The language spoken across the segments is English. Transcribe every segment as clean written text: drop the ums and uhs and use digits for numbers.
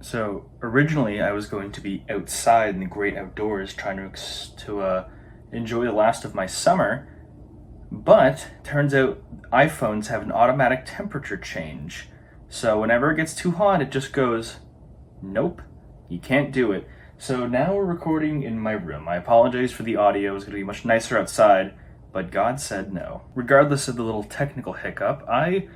So originally, I was going to be outside in the great outdoors, trying to enjoy the last of my summer. But turns out iPhones have an automatic temperature change. So whenever it gets too hot, it just goes, "Nope, you can't do it." So now we're recording in my room. I apologize for the audio. It's going to be much nicer outside, but God said no. Regardless of the little technical hiccup, I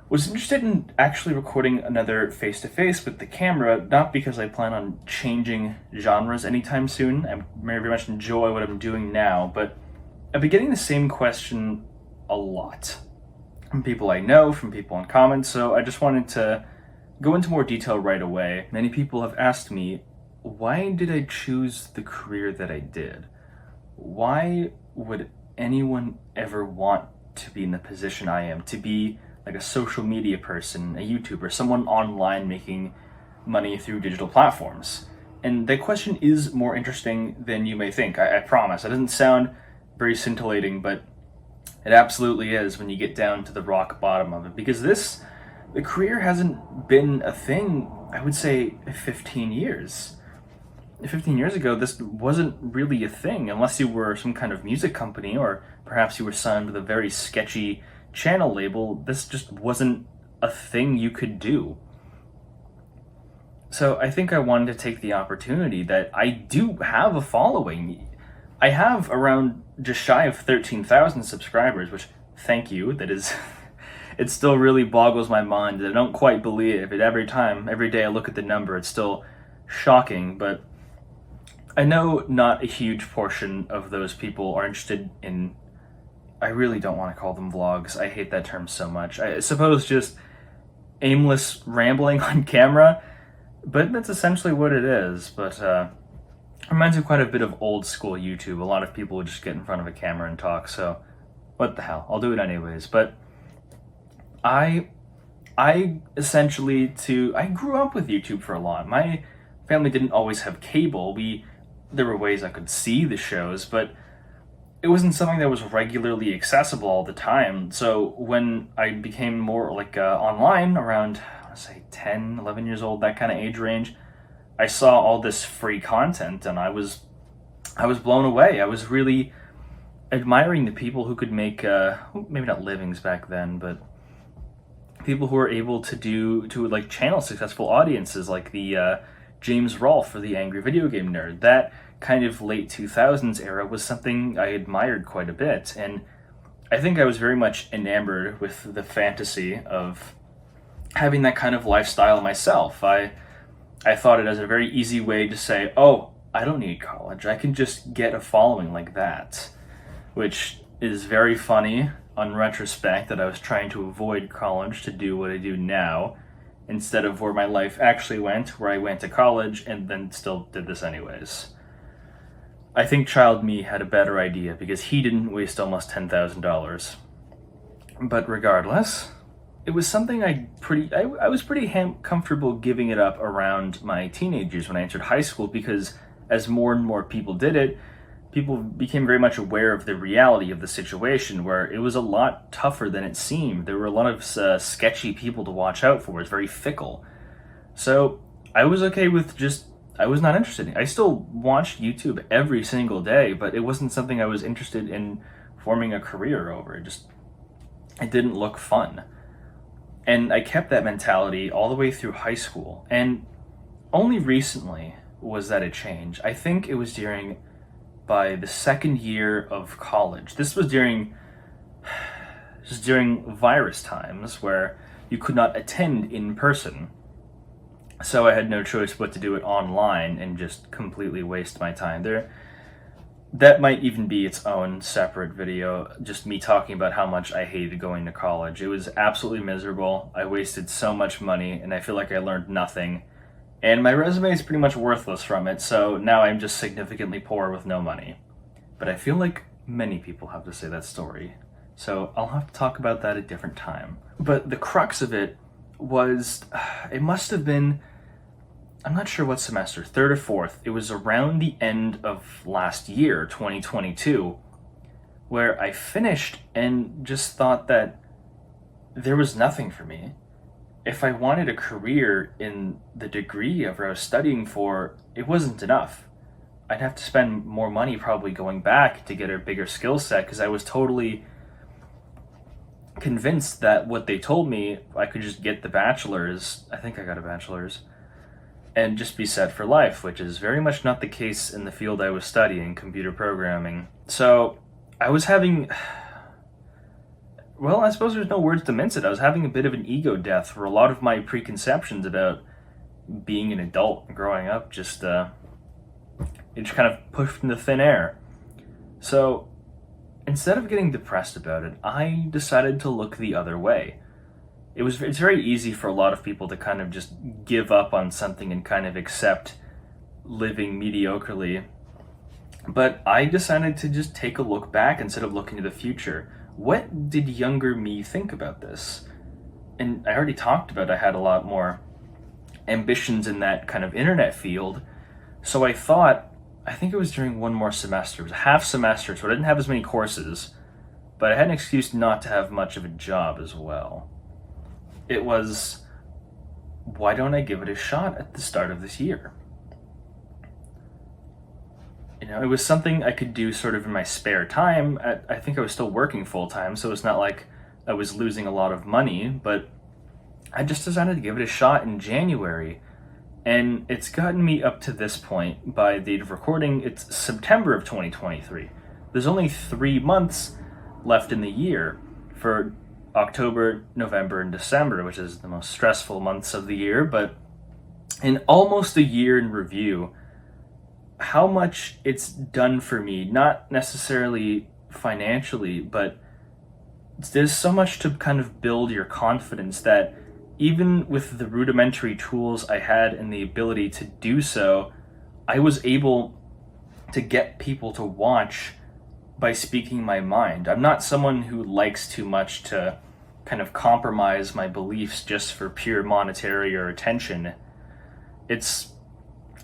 was interested in actually recording another face-to-face with the camera, not because I plan on changing genres anytime soon. I very much enjoy what I'm doing now, but I've been getting the same question a lot from people I know, from people in comments, so I just wanted to go into more detail right away. Many people have asked me, why did I choose the career that I did? Why would anyone ever want to be in the position I am, to be like a social media person, a YouTuber, someone online making money through digital platforms? And that question is more interesting than you may think, I promise. It doesn't sound very scintillating, but it absolutely is when you get down to the rock bottom of it. Because the career hasn't been a thing, I would say, 15 years. 15 years ago, this wasn't really a thing, unless you were some kind of music company, or perhaps you were signed with a very sketchy channel label. This just wasn't a thing you could do. So I think I wanted to take the opportunity that I do have a following. I have around just shy of 13,000 subscribers, which, thank you, that is, it still really boggles my mind. I don't quite believe it. Every day I look at the number, it's still shocking, but I know not a huge portion of those people are interested in, I really don't want to call them vlogs. I hate that term so much. I suppose just aimless rambling on camera, but that's essentially what it is. But reminds me quite a bit of old school YouTube. A lot of people would just get in front of a camera and talk, so what the hell, I'll do it anyways. But I essentially I grew up with YouTube for a lot. My family didn't always have cable. There were ways I could see the shows, but it wasn't something that was regularly accessible all the time. So when I became more like online around, I want to say 10, 11 years old, that kind of age range, I saw all this free content and I was blown away. I was really admiring the people who could make, maybe not livings back then, but people who were able to like channel successful audiences, like the James Rolfe for the Angry Video Game Nerd. That kind of late 2000s era was something I admired quite a bit, and I think I was very much enamored with the fantasy of having that kind of lifestyle myself. I thought it as a very easy way to say, oh, I don't need college, I can just get a following like that, which is very funny on retrospect, that I was trying to avoid college to do what I do now, instead of where my life actually went, where I went to college and then still did this anyways. I think child me had a better idea, because he didn't waste almost $10,000. But regardless, it was something I was pretty comfortable giving it up around my teenage years when I entered high school, because as more and more people did it, people became very much aware of the reality of the situation, where it was a lot tougher than it seemed. There were a lot of sketchy people to watch out for. It was very fickle. So I was okay with I was not interested in it. I still watched YouTube every single day, but it wasn't something I was interested in forming a career over. It didn't look fun. And I kept that mentality all the way through high school. And only recently was that a change. I think it was by the second year of college. This was during virus times, where you could not attend in person. So I had no choice but to do it online and just completely waste my time there. That might even be its own separate video, just me talking about how much I hated going to college. It was absolutely miserable. I wasted so much money, and I feel like I learned nothing. And my resume is pretty much worthless from it, so now I'm just significantly poor with no money. But I feel like many people have to say that story, so I'll have to talk about that a different time. But the crux of it was, it must have been, I'm not sure what semester, third or fourth. It was around the end of last year, 2022, where I finished and just thought that there was nothing for me. if I wanted a career in the degree of what I was studying for, it wasn't enough. I'd have to spend more money probably going back to get a bigger skill set because I was totally convinced that what they told me, I could just get the bachelor's. I think I got a bachelor's and just be set for life, which is very much not the case in the field I was studying, computer programming. So I was having, well, I suppose there's no words to mince it. I was having a bit of an ego death for a lot of my preconceptions about being an adult growing up. It just kind of pushed into thin air. So instead of getting depressed about it, I decided to look the other way. It's very easy for a lot of people to kind of just give up on something and kind of accept living mediocrely. But I decided to just take a look back instead of looking to the future. What did younger me think about this? And I already talked about I had a lot more ambitions in that kind of internet field. So I think it was during one more semester. It was a half semester, so I didn't have as many courses, but I had an excuse not to have much of a job as well. It was, why don't I give it a shot at the start of this year? It was something I could do sort of in my spare time. I think I was still working full time, so it's not like I was losing a lot of money, but I just decided to give it a shot in January. And it's gotten me up to this point. By the date of recording, it's September of 2023. There's only 3 months left in the year for October, November, and December, which is the most stressful months of the year. But in almost a year in review, how much it's done for me, not necessarily financially, but there's so much to kind of build your confidence that even with the rudimentary tools I had and the ability to do so, I was able to get people to watch by speaking my mind. I'm not someone who likes too much to kind of compromise my beliefs just for pure monetary or attention. It's,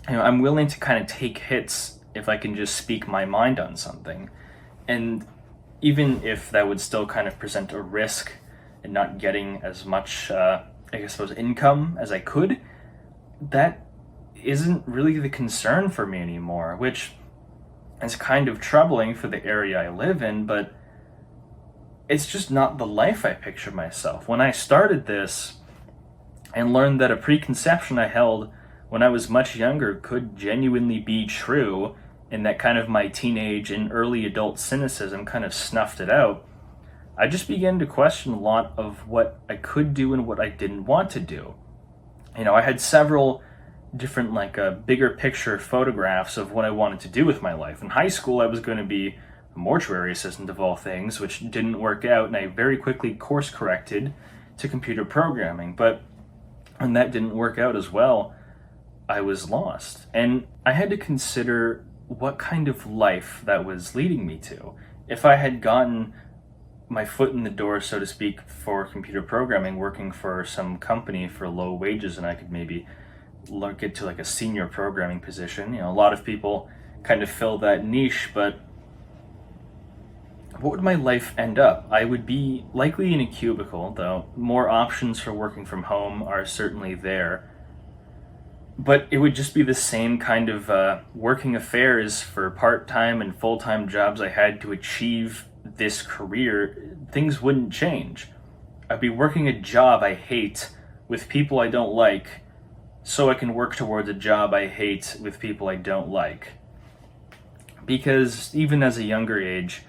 I'm willing to kind of take hits if I can just speak my mind on something. And even if that would still kind of present a risk in not getting as much, I suppose, income as I could, that isn't really the concern for me anymore, which is kind of troubling for the area I live in, but it's just not the life I picture myself. When I started this and learned that a preconception I held when I was much younger could genuinely be true, and that kind of my teenage and early adult cynicism kind of snuffed it out, I just began to question a lot of what I could do and what I didn't want to do. I had several different, bigger picture photographs of what I wanted to do with my life. In high school, I was going to be a mortuary assistant of all things, which didn't work out, and I very quickly course corrected to computer programming. But when that didn't work out as well, I was lost. And I had to consider what kind of life that was leading me to. If I had gotten my foot in the door, so to speak, for computer programming, working for some company for low wages, and I could maybe get to a senior programming position. A lot of people kind of fill that niche, but what would my life end up? I would be likely in a cubicle, though more options for working from home are certainly there. But it would just be the same kind of working affairs for part-time and full-time jobs I had to achieve this career. Things wouldn't change. I'd be working a job I hate with people I don't like, so I can work towards a job I hate with people I don't like. Because even as a younger age,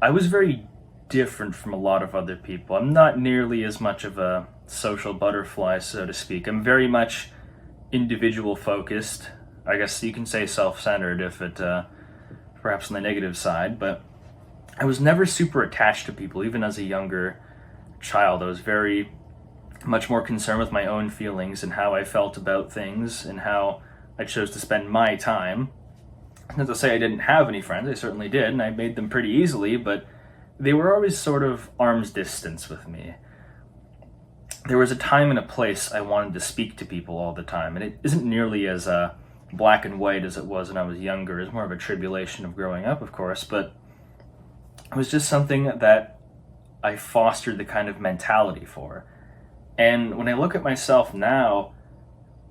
I was very different from a lot of other people. I'm not nearly as much of a social butterfly, so to speak. I'm very much individual focused. I guess you can say self-centered if it perhaps on the negative side, but I was never super attached to people. Even as a younger child, I was very much more concerned with my own feelings and how I felt about things and how I chose to spend my time. Not to say I didn't have any friends, I certainly did, and I made them pretty easily, but they were always sort of arm's distance with me. There was a time and a place I wanted to speak to people all the time, and it isn't nearly as black and white as it was when I was younger. It's more of a tribulation of growing up, of course, but it was just something that I fostered the kind of mentality for. And when I look at myself now,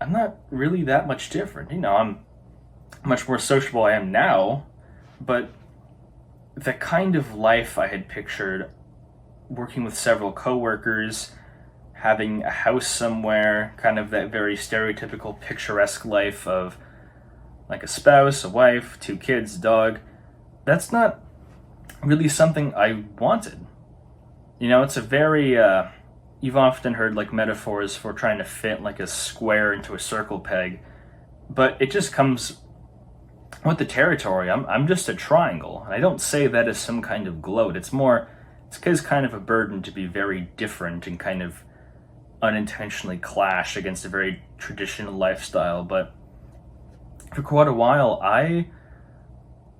I'm not really that much different. I'm much more sociable I am now, but the kind of life I had pictured, working with several coworkers, having a house somewhere, kind of that very stereotypical picturesque life of like a spouse, a wife, 2 kids, dog, that's not really something I wanted. It's a very, you've often heard like metaphors for trying to fit like a square into a circle peg, but it just comes with the territory. I'm just a triangle. And I don't say that as some kind of gloat. It's kind of a burden to be very different and kind of unintentionally clash against a very traditional lifestyle. But for quite a while, I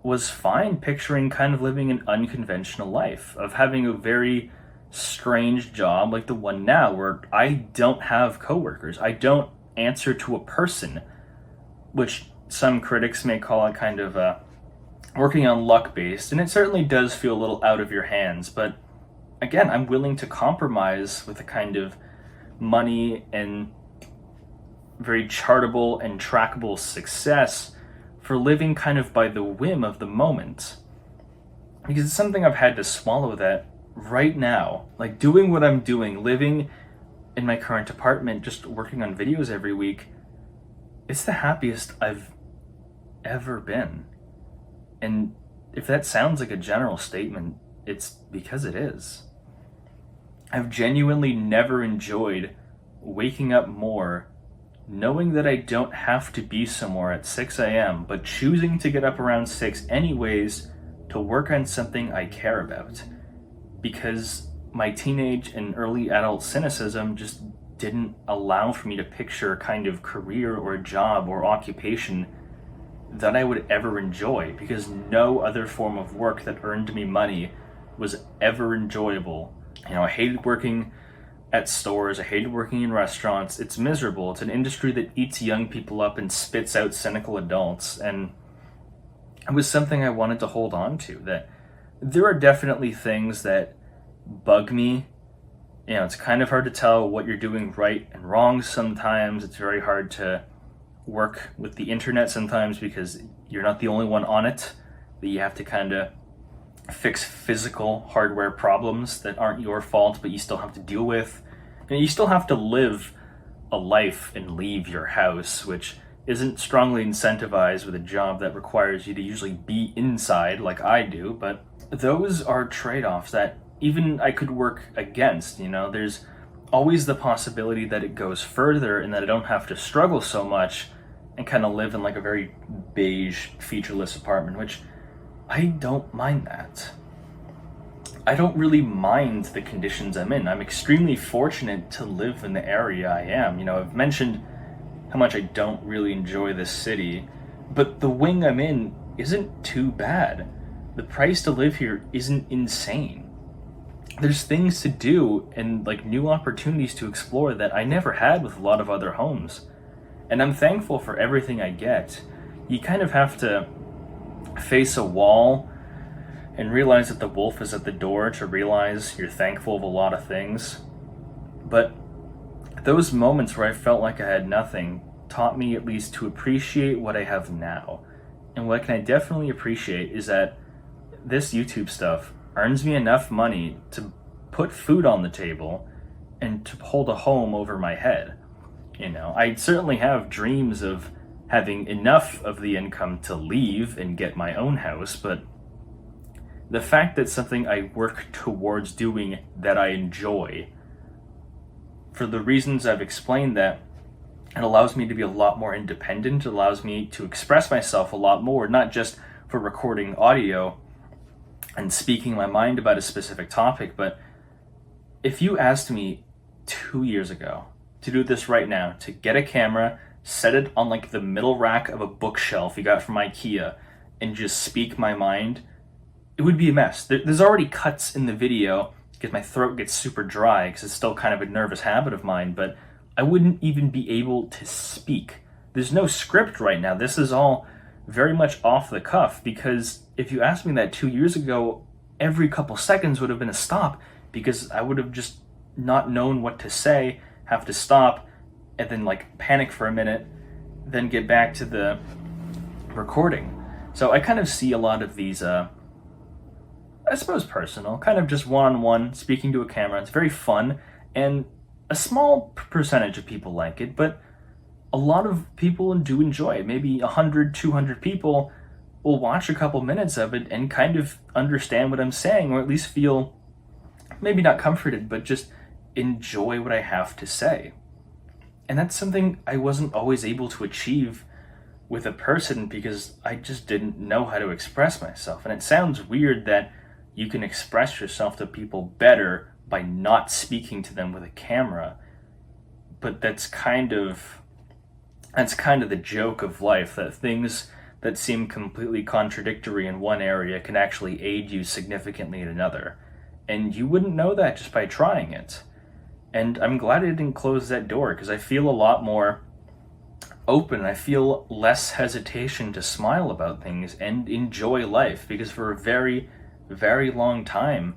was fine picturing kind of living an unconventional life, of having a very strange job like the one now, where I don't have coworkers. I don't answer to a person, which some critics may call it kind of working on luck based, and it certainly does feel a little out of your hands. But again, I'm willing to compromise with a kind of money and very chartable and trackable success for living kind of by the whim of the moment. Because it's something I've had to swallow, that right now, like doing what I'm doing, living in my current apartment, just working on videos every week, it's the happiest I've ever been. And if that sounds like a general statement, it's because it is. I've genuinely never enjoyed waking up more knowing that I don't have to be somewhere at 6 a.m., but choosing to get up around 6 anyways to work on something I care about. Because my teenage and early adult cynicism just didn't allow for me to picture a kind of career or job or occupation that I would ever enjoy, because no other form of work that earned me money was ever enjoyable. I hated working at stores, I hated working in restaurants. It's miserable. It's an industry that eats young people up and spits out cynical adults, and it was something I wanted to hold on to. That there are definitely things that bug me. It's kind of hard to tell what you're doing right and wrong sometimes. It's very hard to work with the internet sometimes because you're not the only one on it, that you have to kind of fix physical hardware problems that aren't your fault, but you still have to deal with. You still have to live a life and leave your house, which isn't strongly incentivized with a job that requires you to usually be inside like I do. But those are trade-offs that even I could work against. There's always the possibility that it goes further and that I don't have to struggle so much and kind of live in like a very beige, featureless apartment, which I don't mind that. I don't really mind the conditions I'm in. I'm extremely fortunate to live in the area I am. I've mentioned how much I don't really enjoy this city, but the wing I'm in isn't too bad. The price to live here isn't insane. There's things to do and like new opportunities to explore that I never had with a lot of other homes. And I'm thankful for everything I get. You kind of have to face a wall and realize that the wolf is at the door to realize you're thankful of a lot of things. But those moments where I felt like I had nothing taught me at least to appreciate what I have now. And what can I definitely appreciate is that this YouTube stuff earns me enough money to put food on the table and to hold a home over my head. I certainly have dreams of having enough of the income to leave and get my own house, but the fact that something I work towards doing that I enjoy, for the reasons I've explained, that it allows me to be a lot more independent, it allows me to express myself a lot more, not just for recording audio and speaking my mind about a specific topic, but if you asked me 2 years ago to do this right now, to get a camera, set it on like the middle rack of a bookshelf you got from IKEA, and just speak my mind, it would be a mess. There's already cuts in the video because my throat gets super dry because it's still kind of a nervous habit of mine, but I wouldn't even be able to speak. There's no script right now. This is all very much off the cuff, because if you asked me that 2 years ago, every couple seconds would have been a stop because I would have just not known what to say, have to stop and then like panic for a minute, then get back to the recording. So I kind of see a lot of these, I suppose personal, kind of just one-on-one, speaking to a camera. It's very fun, and a small percentage of people like it, but a lot of people do enjoy it. Maybe 100, 200 people will watch a couple minutes of it and kind of understand what I'm saying, or at least feel maybe not comforted, but just enjoy what I have to say. And that's something I wasn't always able to achieve with a person because I just didn't know how to express myself. And it sounds weird that you can express yourself to people better by not speaking to them with a camera, but that's kind of the joke of life, that things that seem completely contradictory in one area can actually aid you significantly in another. And you wouldn't know that just by trying it. And I'm glad I didn't close that door, because I feel a lot more open. I feel less hesitation to smile about things and enjoy life, because for a very, very long time,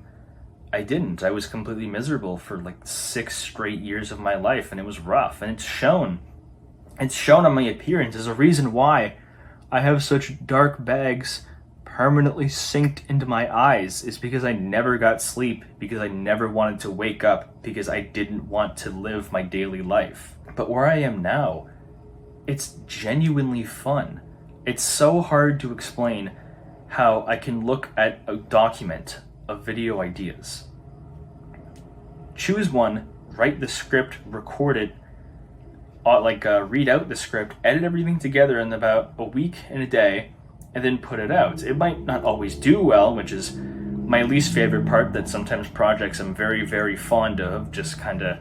I didn't. I was completely miserable for like 6 straight years of my life, and it was rough. And it's shown. It's shown on my appearance. There's a reason why I have such dark bags permanently synced into my eyes, is because I never got sleep, because I never wanted to wake up, because I didn't want to live my daily life. But where I am now, it's genuinely fun. It's so hard to explain how I can look at a document of video ideas, choose one, write the script, record it, read out the script, edit everything together in about a week and a day, and then put it out. It might not always do well, which is my least favorite part, that sometimes projects I'm very, very fond of just kind of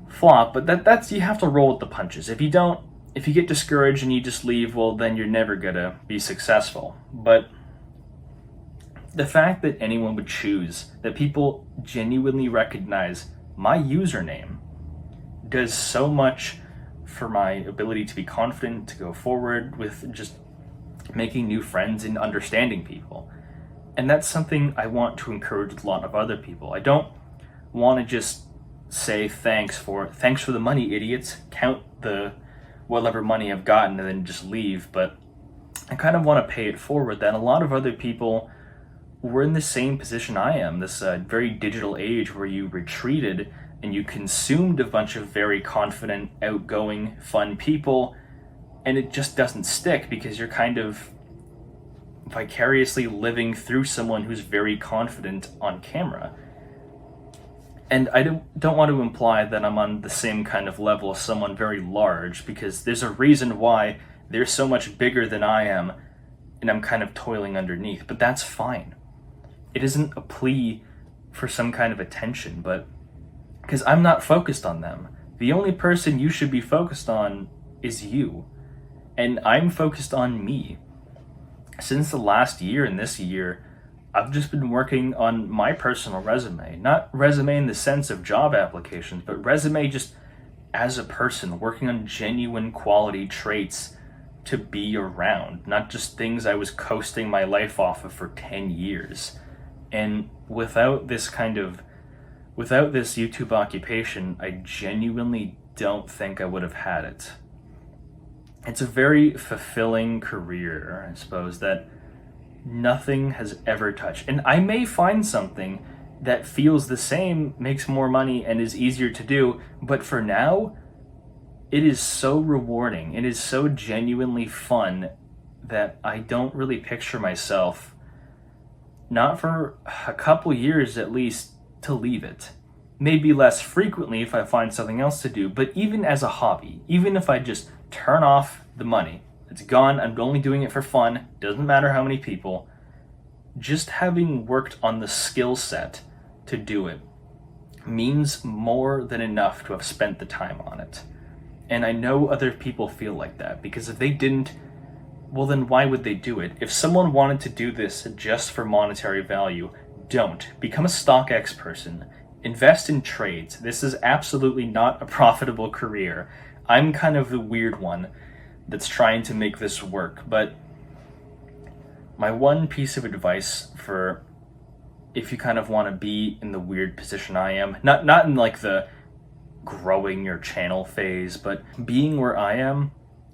flop, but that's you have to roll with the punches. If you get discouraged and you just leave, well, then you're never gonna be successful. But the fact that anyone would choose, that people genuinely recognize my username, does so much for my ability to be confident, to go forward with just making new friends and understanding people. And that's something I want to encourage with a lot of other people. I don't want to just say thanks for the money, idiots, count the whatever money I've gotten and then just leave, but I kind of want to pay it forward that a lot of other people were in the same position I am, this very digital age where you retreated and you consumed a bunch of very confident, outgoing, fun people, and it just doesn't stick because you're kind of vicariously living through someone who's very confident on camera. And I don't want to imply that I'm on the same kind of level as someone very large, because there's a reason why they're so much bigger than I am, and I'm kind of toiling underneath, but that's fine. It isn't a plea for some kind of attention, but because I'm not focused on them. The only person you should be focused on is you. And I'm focused on me. Since the last year and this year, I've just been working on my personal resume. Not resume in the sense of job applications, but resume just as a person, working on genuine quality traits to be around, not just things I was coasting my life off of for 10 years. And without this YouTube occupation, I genuinely don't think I would have had it. It's a very fulfilling career, I suppose, that nothing has ever touched. And I may find something that feels the same, makes more money, and is easier to do, but for now, it is so rewarding. It is so genuinely fun that I don't really picture myself, not for a couple years at least, to leave it. Maybe less frequently if I find something else to do, but even as a hobby, even if I just turn off the money, it's gone, I'm only doing it for fun, doesn't matter how many people, just having worked on the skill set to do it means more than enough to have spent the time on it. And I know other people feel like that, because if they didn't, well then why would they do it? If someone wanted to do this just for monetary value, don't. Become a StockX person. Invest in trades. This is absolutely not a profitable career. I'm kind of the weird one that's trying to make this work, but my one piece of advice for if you kind of want to be in the weird position I am, not in like the growing your channel phase, but being where I am,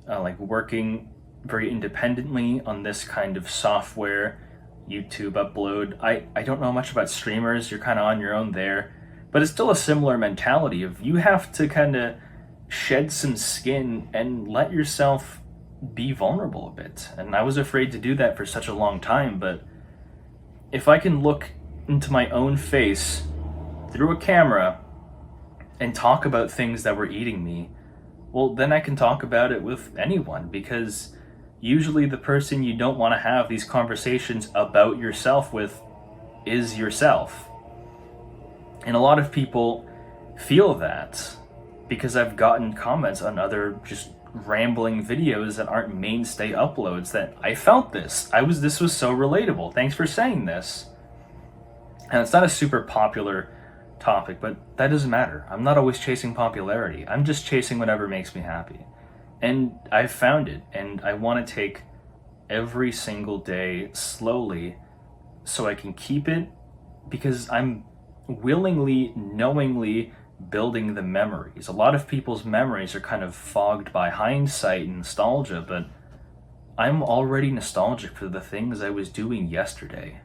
like working very independently on this kind of software, YouTube upload. I don't know much about streamers, you're kind of on your own there, but it's still a similar mentality of you have to kind of shed some skin and let yourself be vulnerable a bit. And I was afraid to do that for such a long time, but if I can look into my own face through a camera and talk about things that were eating me, well, then I can talk about it with anyone, because usually the person you don't want to have these conversations about yourself with is yourself. And a lot of people feel that, because I've gotten comments on other just rambling videos that aren't mainstay uploads that I felt this was so relatable. Thanks for saying this. And it's not a super popular topic, but that doesn't matter. I'm not always chasing popularity. I'm just chasing whatever makes me happy. And I've found it, and I want to take every single day slowly so I can keep it, because I'm willingly, knowingly building the memories. A lot of people's memories are kind of fogged by hindsight and nostalgia, but I'm already nostalgic for the things I was doing yesterday,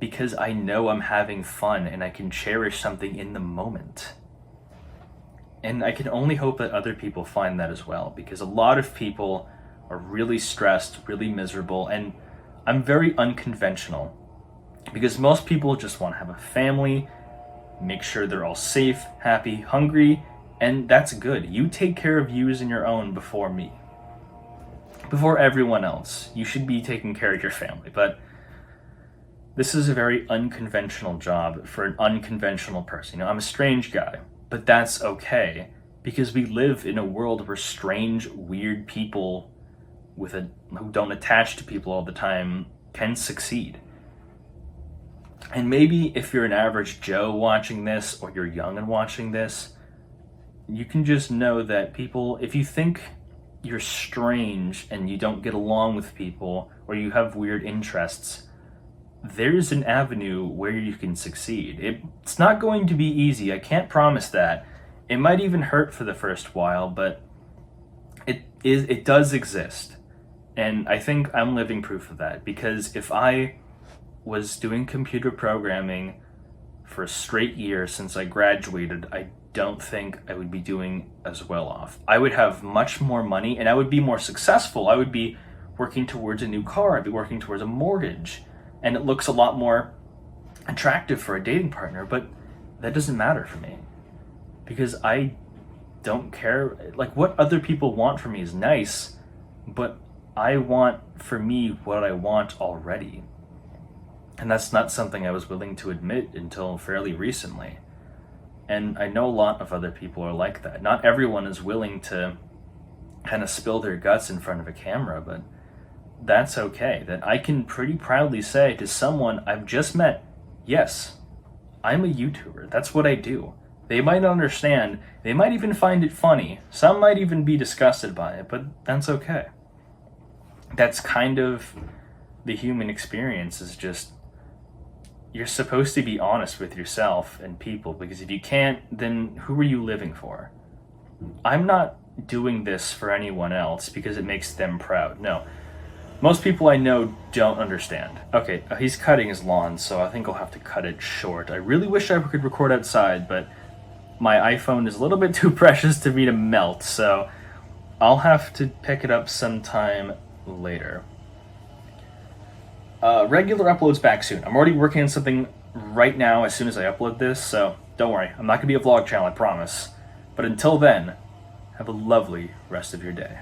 because I know I'm having fun and I can cherish something in the moment. And I can only hope that other people find that as well, because a lot of people are really stressed, really miserable, and I'm very unconventional, because most people just want to have a family, make sure they're all safe, happy, hungry, and that's good. You take care of yous and your own before me. Before everyone else. You should be taking care of your family, but this is a very unconventional job for an unconventional person. I'm a strange guy, but that's okay, because we live in a world where strange, weird people who don't attach to people all the time can succeed. And maybe if you're an average Joe watching this, or you're young and watching this, you can just know that people, if you think you're strange and you don't get along with people, or you have weird interests, there's an avenue where you can succeed. It's not going to be easy, I can't promise that. It might even hurt for the first while, but it does exist. And I think I'm living proof of that, because if I was doing computer programming for a straight year since I graduated, I don't think I would be doing as well off. I would have much more money and I would be more successful. I would be working towards a new car, I'd be working towards a mortgage, and it looks a lot more attractive for a dating partner, but that doesn't matter for me, because I don't care. Like, what other people want from me is nice, but I want for me what I want already. And that's not something I was willing to admit until fairly recently. And I know a lot of other people are like that. Not everyone is willing to kind of spill their guts in front of a camera, but that's okay. That I can pretty proudly say to someone I've just met, yes, I'm a YouTuber. That's what I do. They might not understand. They might even find it funny. Some might even be disgusted by it, but that's okay. That's kind of the human experience, is just, you're supposed to be honest with yourself and people, because if you can't, then who are you living for? I'm not doing this for anyone else because it makes them proud. No. Most people I know don't understand. Okay, he's cutting his lawn, so I think I'll have to cut it short. I really wish I could record outside, but my iPhone is a little bit too precious to me to melt, so I'll have to pick it up sometime later. Regular uploads back soon. I'm already working on something right now as soon as I upload this, so don't worry. I'm not going to be a vlog channel, I promise. But until then, have a lovely rest of your day.